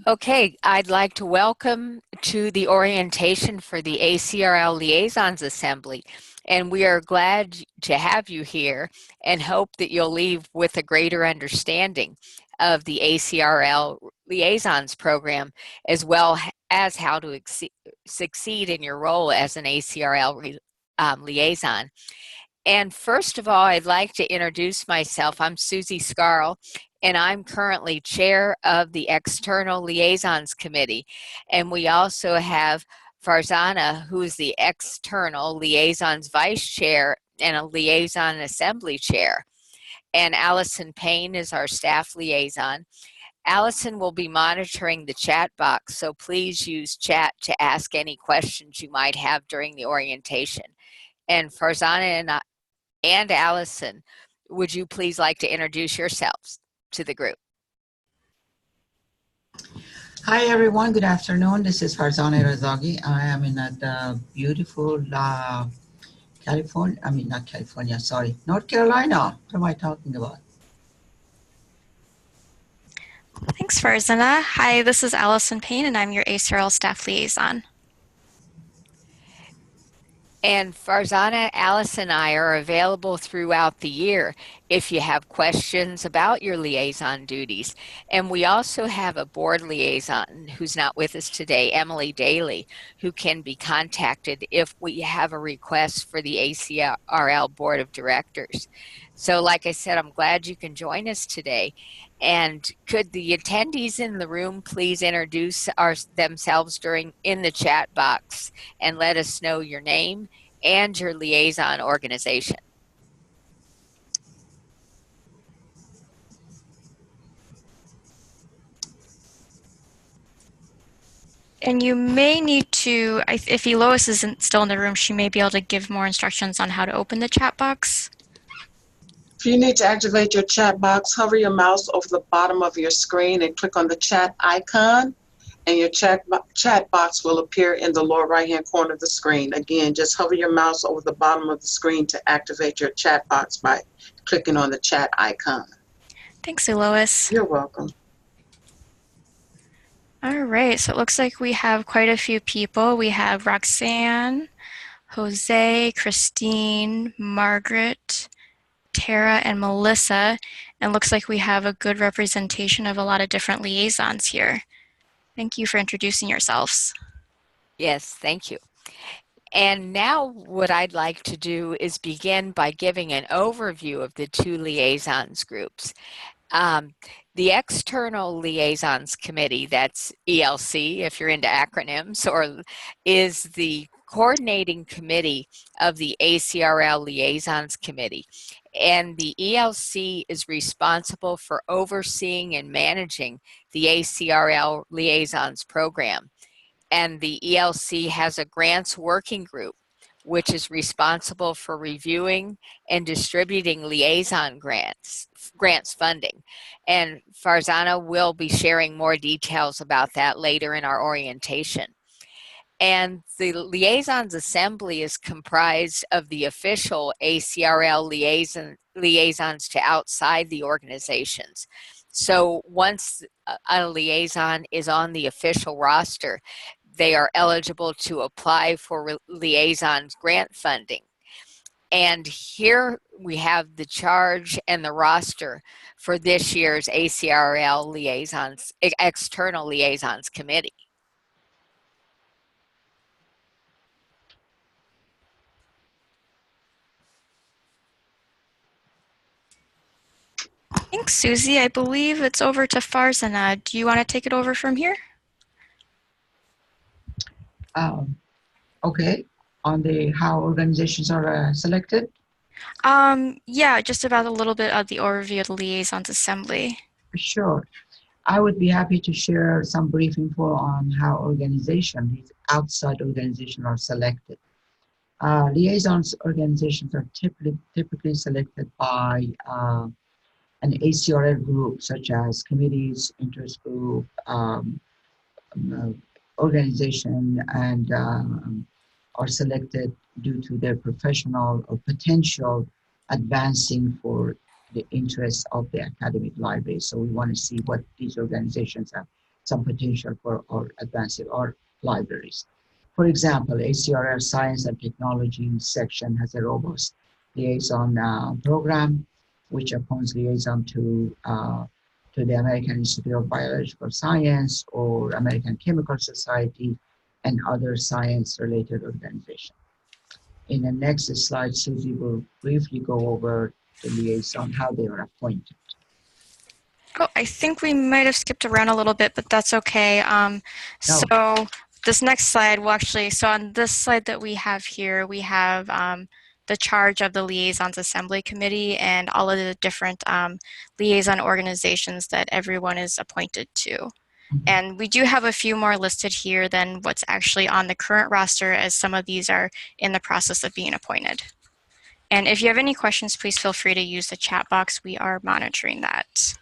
Okay, I'd like to welcome to the orientation for the ACRL Liaisons Assembly, and we are glad to have you here and hope that you'll leave with a greater understanding of the ACRL Liaisons program, as well as how to succeed in your role as an ACRL liaison. And first of all, I'd like to introduce myself. I'm Susie Skarl, and I'm currently chair of the External Liaisons Committee. And we also have Farzaneh, who is the External Liaisons Vice Chair and a Liaison Assembly Chair. And Allison Payne is our staff liaison. Allison will be monitoring the chat box, so please use chat to ask any questions you might have during the orientation. And Farzaneh and Allison, would you please like to introduce yourselves to the group? Hi everyone, good afternoon. This is Farzaneh Razzaghi. I am in the beautiful North Carolina. What am I talking about? Thanks, Farzaneh. Hi, this is Allison Payne, and I'm your ACRL staff liaison. And Farzaneh, Alice, and I are available throughout the year if you have questions about your liaison duties. And we also have a board liaison who's not with us today, Emily Daly, who can be contacted if we have a request for the ACRL Board of Directors. So like I said, I'm glad you can join us today. And could the attendees in the room please introduce themselves in the chat box and let us know your name and your liaison organization. And you may need to, if Lois isn't still in the room, she may be able to give more instructions on how to open the chat box. If you need to activate your chat box, hover your mouse over the bottom of your screen and click on the chat icon, and your chat box will appear in the lower right-hand corner of the screen. Again, just hover your mouse over the bottom of the screen to activate your chat box by clicking on the chat icon. Thanks, Lois. You're welcome. All right, so it looks like we have quite a few people. We have Roxanne, Jose, Christine, Margaret, Tara, and Melissa, and looks like we have a good representation of a lot of different liaisons here. Thank you for introducing yourselves. Yes, thank you. And now what I'd like to do is begin by giving an overview of the two liaisons groups. The External Liaisons Committee, that's ELC if you're into acronyms, is the coordinating committee of the ACRL Liaisons Committee. And the ELC is responsible for overseeing and managing the ACRL Liaisons program. And the ELC has a grants working group, which is responsible for reviewing and distributing liaison grants funding. And Farzaneh will be sharing more details about that later in our orientation. And the Liaisons Assembly is comprised of the official ACRL liaisons to outside the organizations. So once a liaison is on the official roster, they are eligible to apply for liaison grant funding. And here we have the charge and the roster for this year's ACRL Liaisons, External Liaisons Committee. Thanks, Susie. I believe it's over to Farzaneh. Do you want to take it over from here? Okay, on the how organizations are selected? Yeah, just about a little bit of the overview of the Liaisons Assembly. Sure. I would be happy to share some brief info on how these outside organizations are selected. Liaisons organizations are typically selected by an ACRL group, such as committees, interest group, organization, and are selected due to their professional or potential advancing for the interests of the academic library. So we want to see what these organizations have some potential for or advancing our libraries. For example, ACRL Science and Technology section has a robust liaison program, which appoints liaison to the American Institute of Biological Science or American Chemical Society and other science-related organizations. In the next slide, Susie will briefly go over the liaison, how they are appointed. Oh, I think we might have skipped around a little bit, but that's okay. No. So this next slide will actually, so on this slide that we have here, we have the charge of the Liaisons Assembly Committee and all of the different liaison organizations that everyone is appointed to. And we do have a few more listed here than what's actually on the current roster, as some of these are in the process of being appointed. And if you have any questions, please feel free to use the chat box. We are monitoring that.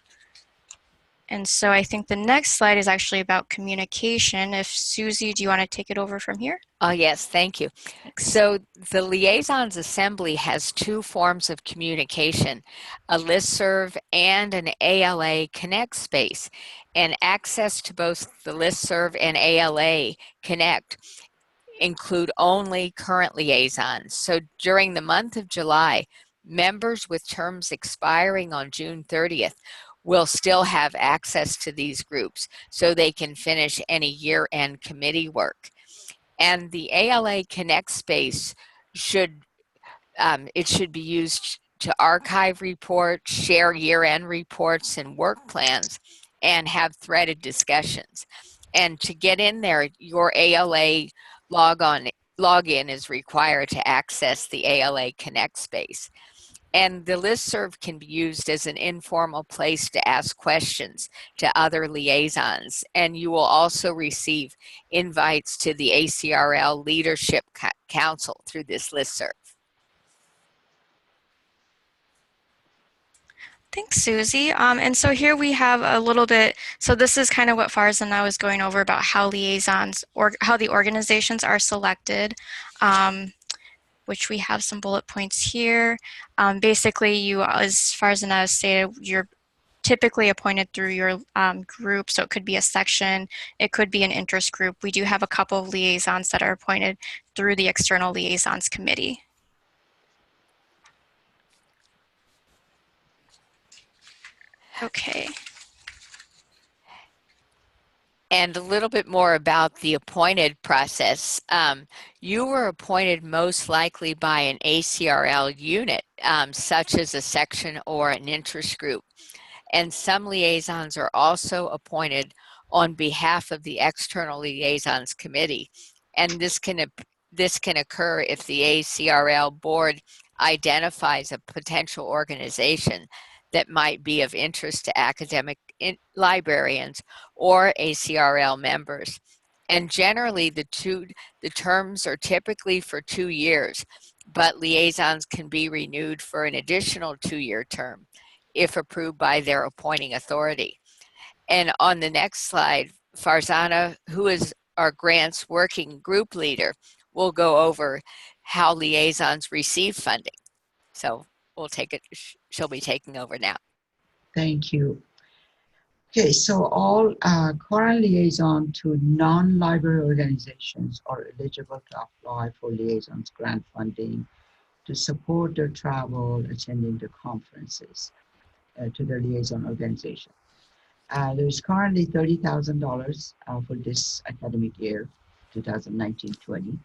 And so I think the next slide is actually about communication. If Susie, do you want to take it over from here? Oh, yes, thank you. So the Liaisons Assembly has two forms of communication, a listserv and an ALA Connect space. And access to both the listserv and ALA Connect include only current liaisons. So during the month of July, members with terms expiring on June 30th will still have access to these groups so they can finish any year-end committee work. And the ALA Connect space should be used to archive reports, share year-end reports and work plans, and have threaded discussions. And to get in there, your ALA login is required to access the ALA Connect space. And the listserv can be used as an informal place to ask questions to other liaisons. And you will also receive invites to the ACRL Leadership Council through this listserv. Thanks, Susie. And so here we have a little bit, so this is kind of what Farzaneh was going over about how liaisons, or how the organizations are selected, which we have some bullet points here. Basically, you, as Farzaneh stated, you're typically appointed through your group, so it could be a section, it could be an interest group. We do have a couple of liaisons that are appointed through the External Liaisons Committee. Okay. And a little bit more about the appointed process. You were appointed most likely by an ACRL unit, such as a section or an interest group. And some liaisons are also appointed on behalf of the External Liaisons Committee. And this can occur if the ACRL board identifies a potential organization that might be of interest to academic librarians or ACRL members. And generally, the terms are typically for 2 years, but liaisons can be renewed for an additional 2-year term if approved by their appointing authority. And on the next slide, Farzaneh, who is our grants working group leader, will go over how liaisons receive funding. So we'll take it, she'll be taking over now. Thank you. Okay, so all current liaison to non-library organizations are eligible to apply for liaisons grant funding to support their travel, attending the conferences to their liaison organization. There is currently $30,000 for this academic year, 2019-20,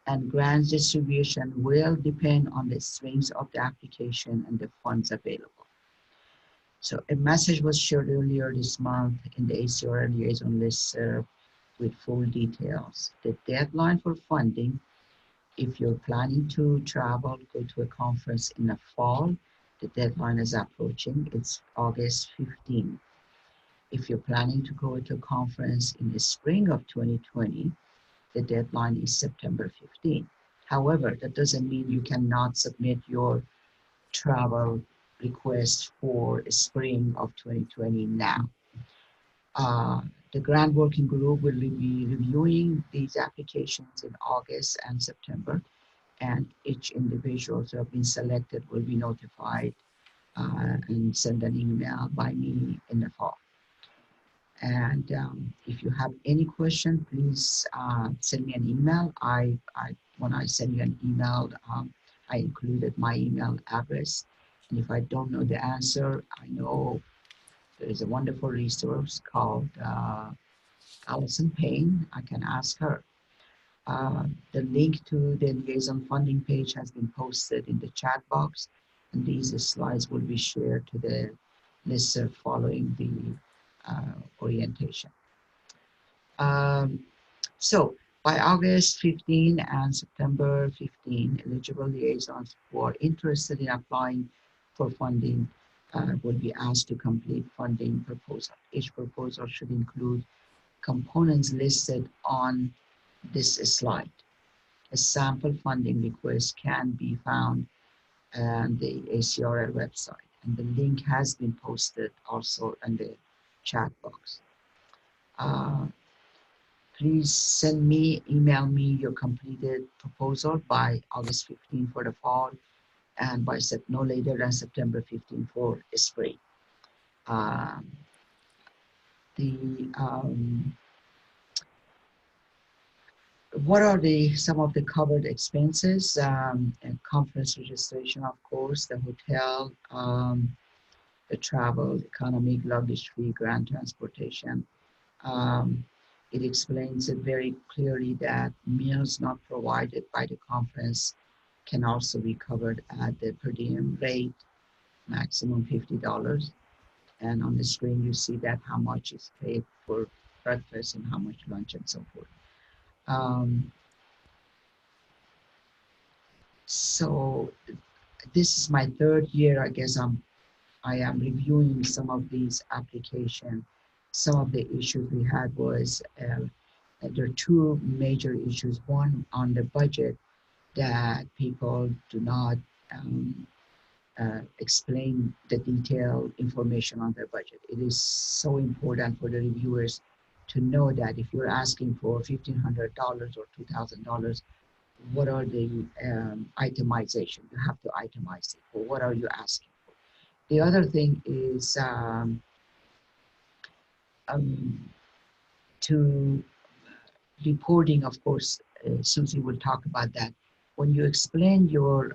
and grants distribution will depend on the strength of the application and the funds available. So a message was shared earlier this month in the ACRL Liaison listserv with full details. The deadline for funding, if you're planning to travel, go to a conference in the fall, the deadline is approaching, it's August 15. If you're planning to go to a conference in the spring of 2020, the deadline is September 15. However, that doesn't mean you cannot submit your travel request for spring of 2020 now. The grant working group will be reviewing these applications in August and September, and each individual who have been selected will be notified and send an email by me in the fall. And if you have any question, please send me an email. When I send you an email, I included my email address. And if I don't know the answer, I know there is a wonderful resource called Allison Payne. I can ask her. The link to the liaison funding page has been posted in the chat box, and these slides will be shared to the listserv following the orientation. So by August 15 and September 15, eligible liaisons who are interested in applying for funding will be asked to complete funding proposal. Each proposal should include components listed on this slide. A sample funding request can be found on the ACRL website, and the link has been posted also in the chat box. Please email me your completed proposal by August 15 for the fall, and by no later than September 15 for spring. What are some of the covered expenses? And conference registration, of course, the hotel, the travel, economic, luggage fee, grant transportation. It explains it very clearly that meals not provided by the conference can also be covered at the per diem rate, maximum $50. And on the screen, you see that how much is paid for breakfast and how much lunch and so forth. So this is my third year. I guess I am reviewing some of these applications. Some of the issues we had was there are two major issues. One on the budget, that people do not explain the detailed information on their budget. It is so important for the reviewers to know that if you're asking for $1,500 or $2,000, what are the itemization? You have to itemize it. Or what are you asking for? The other thing is to reporting, of course, Susie will talk about that. When you explain your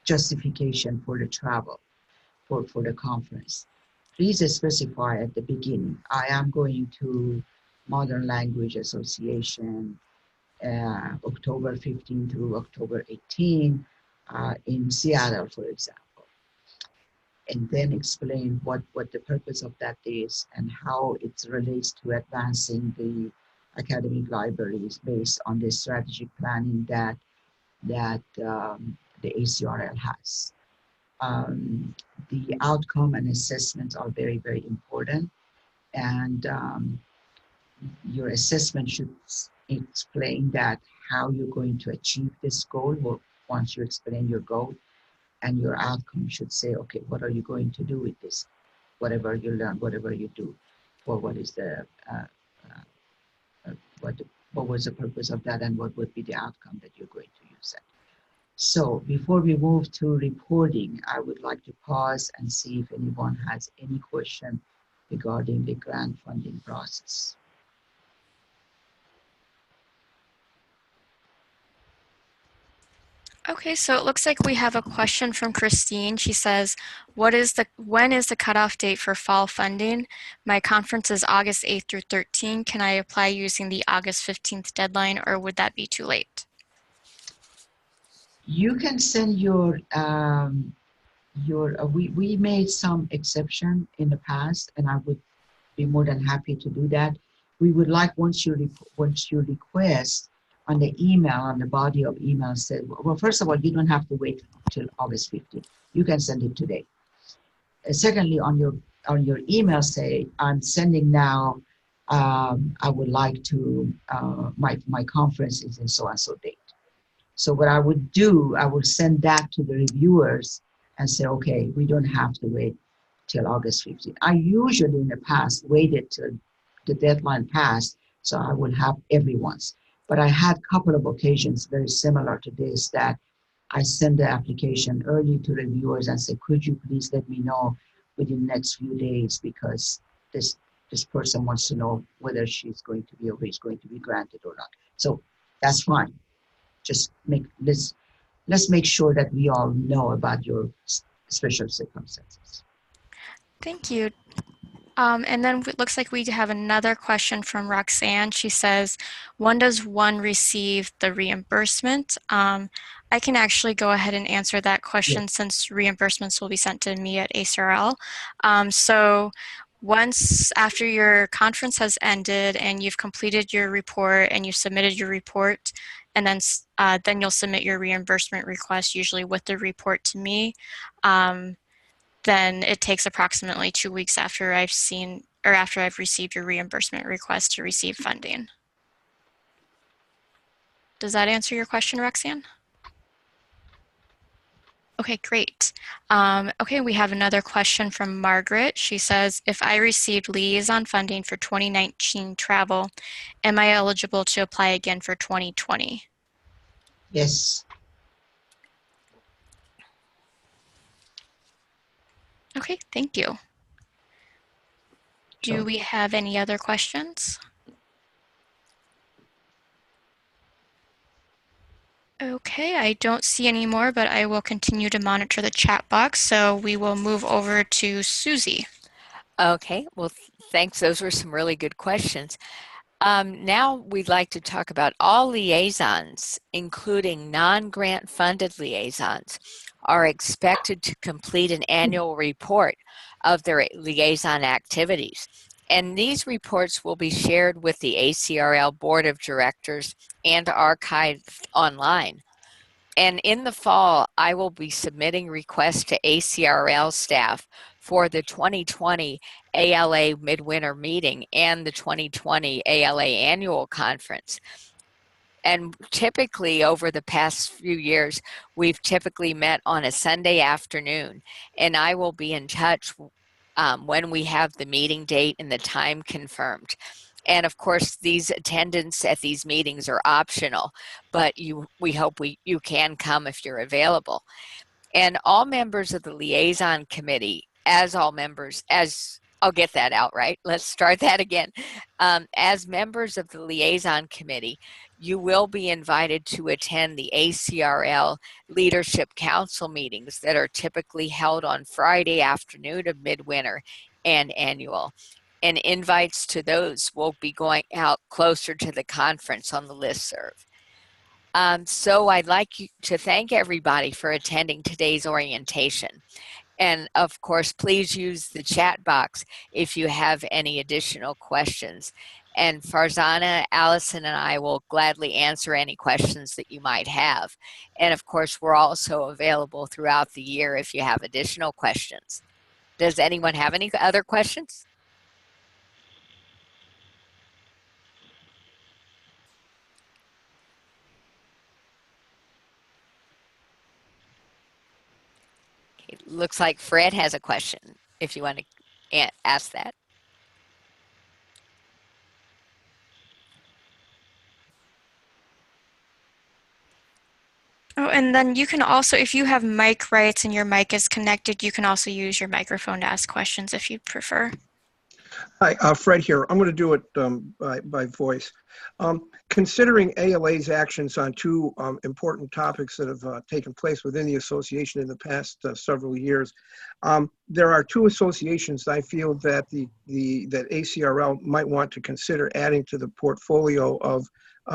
justification for the travel, for the conference, please specify at the beginning, I am going to Modern Language Association, October 15 through October 18 in Seattle, for example. And then explain what the purpose of that is and how it relates to advancing the academic libraries based on the strategic planning that the ACRL has. The outcome and assessments are very, very important. And your assessment should explain that how you're going to achieve this goal, or once you explain your goal, and your outcome should say, okay, what are you going to do with this? Whatever you learn, whatever you do, or what is the, what was the purpose of that, and what would be the outcome that you're going to use it. So before we move to reporting, I would like to pause and see if anyone has any question regarding the grant funding process. Okay, so it looks like we have a question from Christine. She says, when is the cutoff date for fall funding? My conference is August 8th through 13th. Can I apply using the August 15th deadline, or would that be too late? You can send we made some exception in the past, and I would be more than happy to do that. We would like, once you request on the email, on the body of email, said, well, first of all, you don't have to wait till August 15th. You can send it today. Secondly, on your email, say, I'm sending now, I would like to, my conference is in so-and-so date. So what I would do, I would send that to the reviewers and say, okay, we don't have to wait till August 15th. I usually in the past waited till the deadline passed, so I would have everyone's. But I had a couple of occasions very similar to this that I send the application early to reviewers and say, could you please let me know within the next few days because this person wants to know whether she's going to be or he's going to be granted or not. So that's fine. Just let's make sure that we all know about your special circumstances. Thank you. And then it looks like we have another question from Roxanne. She says, when does one receive the reimbursement? I can actually go ahead and answer that question since reimbursements will be sent to me at ACRL. So once after your conference has ended and you've completed your report and you submitted your report, and then you'll submit your reimbursement request, usually with the report to me. Then it takes approximately 2 weeks after I've received your reimbursement request to receive funding. Does that answer your question, Roxanne? Okay, great. Okay, we have another question from Margaret. She says, if I received liaison funding for 2019 travel, am I eligible to apply again for 2020? Yes. Okay, thank you. Do we have any other questions? Okay, I don't see any more, but I will continue to monitor the chat box. So we will move over to Susie. Okay, well, thanks. Those were some really good questions. Now we'd like to talk about all liaisons, including non-grant funded liaisons, are expected to complete an annual report of their liaison activities. And these reports will be shared with the ACRL Board of Directors and archived online. And in the fall, I will be submitting requests to ACRL staff for the 2020 ALA Midwinter Meeting and the 2020 ALA Annual Conference. And typically over the past few years, we've typically met on a Sunday afternoon, and I will be in touch when we have the meeting date and the time confirmed. And of course, these attendance at these meetings are optional, but we hope you can come if you're available. And all members of the liaison committee, I'll get that out right. Let's start that again. As members of the liaison committee, you will be invited to attend the ACRL Leadership Council meetings that are typically held on Friday afternoon of midwinter and annual. And invites to those will be going out closer to the conference on the listserv. So I'd like to thank everybody for attending today's orientation. And of course, please use the chat box if you have any additional questions. And Farzaneh, Allison, and I will gladly answer any questions that you might have. And of course, we're also available throughout the year if you have additional questions. Does anyone have any other questions? It looks like Fred has a question, if you want to ask that. Oh, and then you can also, if you have mic rights and your mic is connected, you can also use your microphone to ask questions if you prefer. Hi, Fred here. I'm going to do it by voice. Considering ALA's actions on two important topics that have taken place within the association in the past several years, there are two associations I feel that that ACRL might want to consider adding to the portfolio of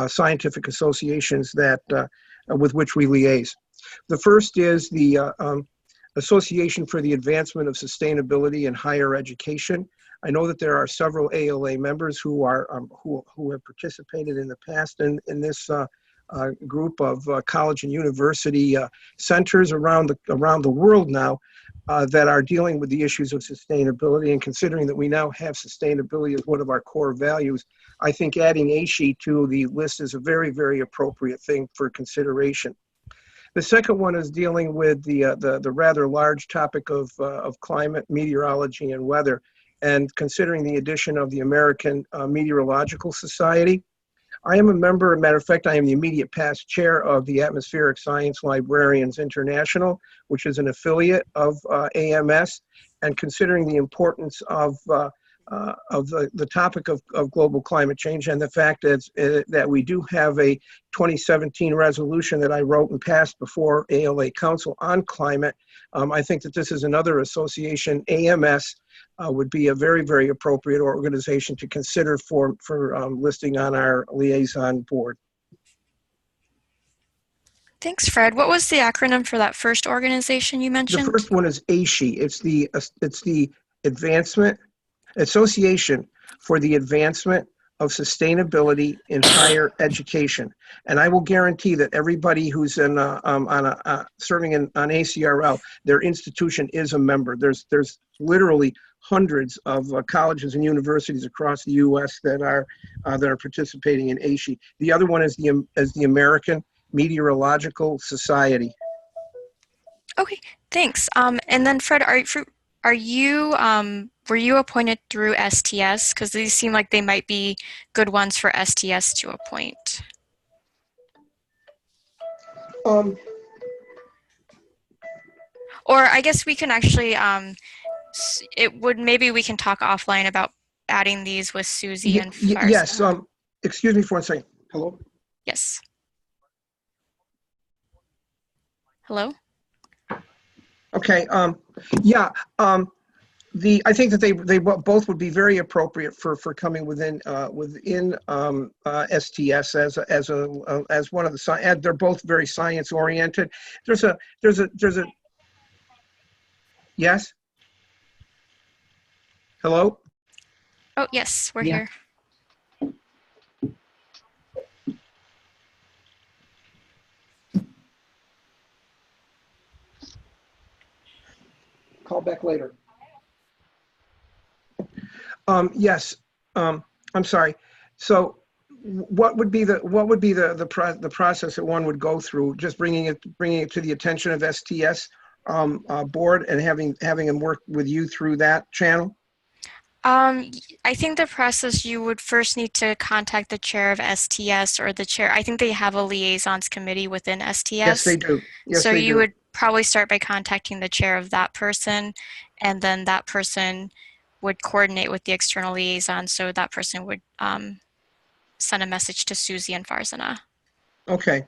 scientific associations that with which we liaise. The first is the Association for the Advancement of Sustainability in Higher Education. I know that there are several ALA members who are who have participated in the past in this group of college and university centers around the world now that are dealing with the issues of sustainability. And considering that we now have sustainability as one of our core values, I think adding ASHE to the list is a very, very appropriate thing for consideration. The second one is dealing with the rather large topic of climate, meteorology, and weather, and considering the addition of the American Meteorological Society. I am a member, as a matter of fact, I am the immediate past chair of the Atmospheric Science Librarians International, which is an affiliate of AMS. and considering the importance of the topic of global climate change and the fact that we do have a 2017 resolution that I wrote and passed before ALA Council on climate, I think that this is another association. AMS would be a very, very appropriate organization to consider for listing on our liaison board. Thanks, Fred. What was the acronym for that first organization you mentioned? The first one is ASHE. It's the Association for the Advancement of Sustainability in Higher Education. And I will guarantee that everybody who's serving on ACRL, their institution is a member. There's literally hundreds of colleges and universities across the U.S. that are participating in ASHE. The other one is the American Meteorological Society. Okay, thanks. And then Fred, were you appointed through STS? Because these seem like they might be good ones for STS to appoint. Or I guess we can actually, maybe we can talk offline about adding these with Susie and Farzaneh. Yes, excuse me for 1 second. Hello? Yes. Hello? Okay, yeah, I think that they both would be very appropriate for coming within STS as one of the, they're both very science oriented. There's a yes. Hello. Oh yes, we're here. Call back later. Yes, I'm sorry. So, what would be the process that one would go through? Just bringing it to the attention of STS board and having them work with you through that channel. I think the process, you would first need to contact the chair of STS or the chair. I think they have a liaisons committee within STS. Yes, they do. Yes, so they you do. would probably start by contacting the chair of that person, and then that person would coordinate with the external liaison, so that person would send a message to Susie and Farzaneh. Okay.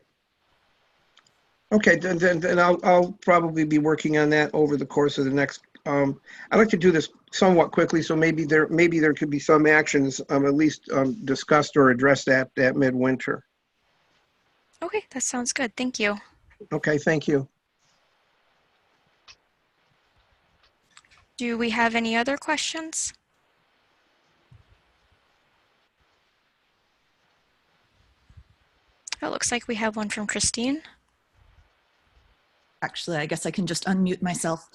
Okay, then I'll probably be working on that over the course of the next. I'd like to do this somewhat quickly, so maybe there could be some actions at least discussed or addressed at midwinter. Okay, that sounds good. Thank you. Okay, thank you. Do we have any other questions? It looks like we have one from Christine. Actually, I guess I can just unmute myself.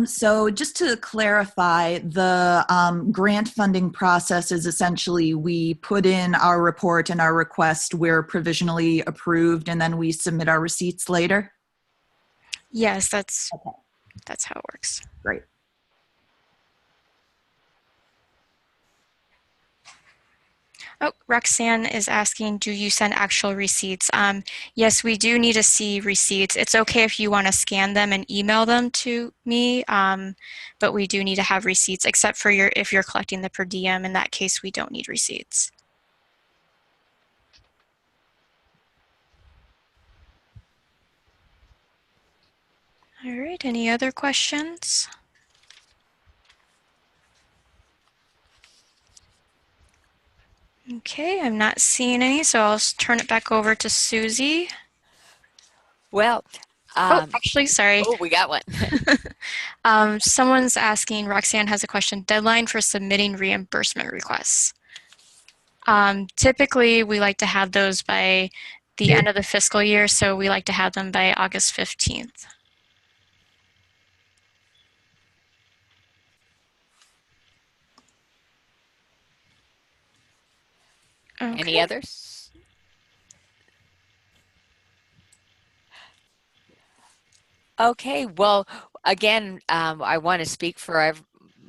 So just to clarify, the grant funding process is essentially we put in our report and our request, we're provisionally approved, and then we submit our receipts later? Yes, that's how it works. Great. Oh, Roxanne is asking, do you send actual receipts? Yes, we do need to see receipts. It's okay if you want to scan them and email them to me, but we do need to have receipts, except for if you're collecting the per diem. In that case, we don't need receipts. All right, any other questions? Okay, I'm not seeing any, so I'll turn it back over to Susie. Well, actually, sorry. Oh, we got one. Someone's asking, Roxanne has a question, deadline for submitting reimbursement requests. Typically, we like to have those by the end of the fiscal year, so we like to have them by August 15th. Okay. Any others? Okay, well, again, I want to speak for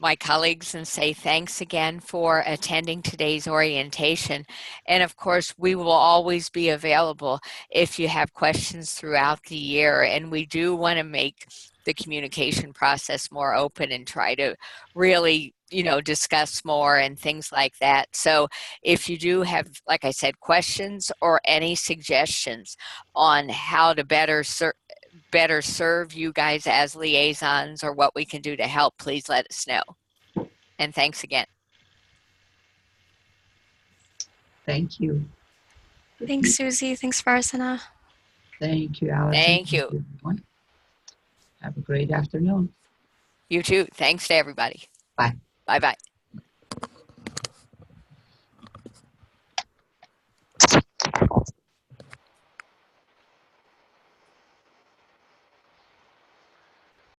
my colleagues and say thanks again for attending today's orientation. And of course, we will always be available if you have questions throughout the year. And we do want to make the communication process more open and try to really, discuss more and things like that. So if you do have, like I said, questions or any suggestions on how to better serve you guys as liaisons or what we can do to help, please let us know. And thanks again. Thank you. Thanks, Susie. Thanks, Farzaneh. Thank you, Allison. Thank you. Everyone. Have a great afternoon. You too. Thanks to everybody. Bye. Bye-bye.